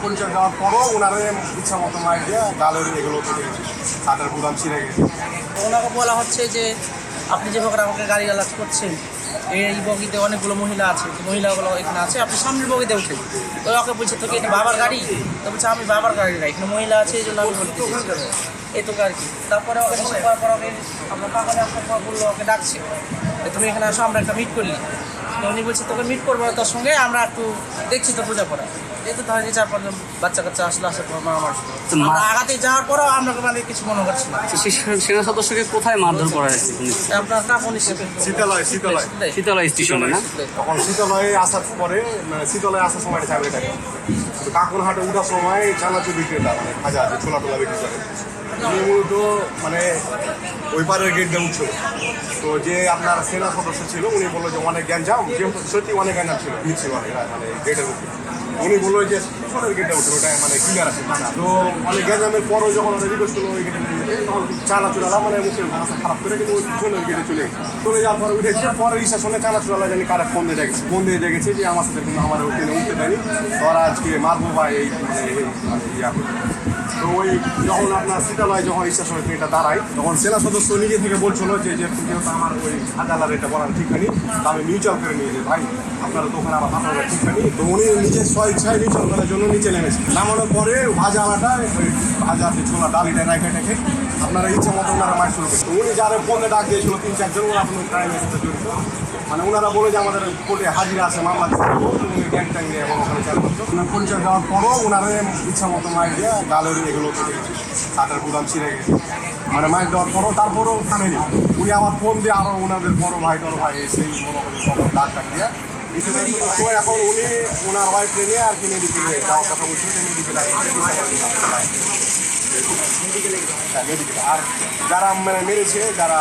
পরিচয় দেওয়ার পরও ওনারা ইচ্ছা মতো মাইক দিয়ে গালের এগুলো থেকে ছাদের গুদাম ছিঁড়ে গেছে। ওনাকে বলা হচ্ছে যে আপনি যেভাবে আমাকে গাড়ি গালাজ করছেন, এই বগিতে অনেকগুলো মহিলা আছে, মহিলাগুলো এখানে আছে, আপনি সামনের বগিতে উঠেন। তো ওকে বলছে তোকে এটা বাবার গাড়ি, তো বলছে আমি বাবার গাড়ি না, এখানে মহিলা আছে এই জন্য আমি বলতে এই তো আর কি। তারপরে ওকে রিসিভ করার পর ওকে আপনার কাকালে আসার পর বললো ওকে ডাকছে, তুমি এখানে আসো আমরা একটা মিট করলি। তো উনি বলছে তোকে মিট করবো তোর সঙ্গে, আমরা একটু দেখছি তো পূজা করা। এই তো ধরেন 4-5 বাচ্চা কাচ্চা আসলে আসার পর আমার আগাতে যাওয়ার পরও আমরা মানে কিছু মনে করছি না। সেনা সদস্যকে কোথায় মারধর করা হয়েছে? আপনার কাপড় হিসেবে শীতলা স্টেশনে না? তখন শীতলয়ে আসার পরে মানে শীতলয়ে আসার সময় চাকরি থাকে, কাকুরহাটে উঠার সময় চানাচুর বিক্রেতা মানে খাজা আছে ছোলা টোলা বিক্রি করে, উনি মূলত মানে ওই পারের গেট দিয়ে উঠছিল। তো যে আপনার সেনা সদস্য ছিল উনি বললো যে অনেক গ্যাঞ্জাম, যেহেতু সত্যি অনেক গ্যাঞ্জাম ছিল ভিড় ছিল মানে গেটের উপরে। উনি বললো যে পিছনের গেটে উঠে ওটা মানে ক্লিয়ার আছে। তো অনেক গ্যাঞ্জামের পরও যখন ওরা রিকোয়েস্ট করলো ওই গেটে নিয়ে যেতে, তখন চানাচুরালা মানে মুখের ভাষা খারাপ করে কিন্তু ওই পিছনের গেটে চলে যাওয়ার পরে উঠেছে। পরে রিসেপশনে চানাচুরালা জানি কারা ফোন দিয়ে দেখেছে যে আমার সাথে কিন্তু আমার ওখানে উঠতে দেয়নি, তো ওরা আজকে মারবো বা এই ইয়া করে। তো ওই যখন আপনার শীতলয় যখন স্টেশনে ট্রেনটা দাঁড়ায় তখন সেনা সদস্য নিজে থেকে বলছিল যে যেহেতু আমার ওই হাজার এটা বলার ঠিক হয়নি, তা আমি মিউচুয়াল করে নিয়ে যাই ভাই আপনারা তো ওখানে আমার হাজার ঠিক হয়নি। তো উনি নিজের স্বইচ্ছায় মিউচুয়াল করার জন্য নিচে নেমেছে। নামানোর পরে ভাজালাটা ওই ভাজার যে ছোলা ডালিটা রেখে আপনারা ইচ্ছা মতো ওনারা মাছ শুরু করছে। উনি যারা ফোনে ডাক দিয়েছিল 3-4 জন, ওরা আপনার ক্রাইমের সাথে জড়িত। মানে ওনারা বলে যে আমাদের কোর্টে হাজিরা আছে, মামলা উনি গ্যাং ট্যাং নিয়ে এবং ওখানে চালু করতো। পরিচয় দেওয়ার পরও ওনারা ইচ্ছা মতো মাইক দিয়ে গালের এগুলো থেকে ছাদের গুদাম ছিঁড়ে গেছে। মানে মাইক দেওয়ার পরও তারপরেও থামেনি। উনি আমার ফোন দিয়ে আরও ওনাদের বড় ভাই সেই ডাক দিয়ে তো এখন উনি ওনার ওয়াইফ নিয়ে আর কি মেডিকেলে যাওয়ার কথা বলছিল, মেডিকেলে আর যারা মানে মেরেছে যারা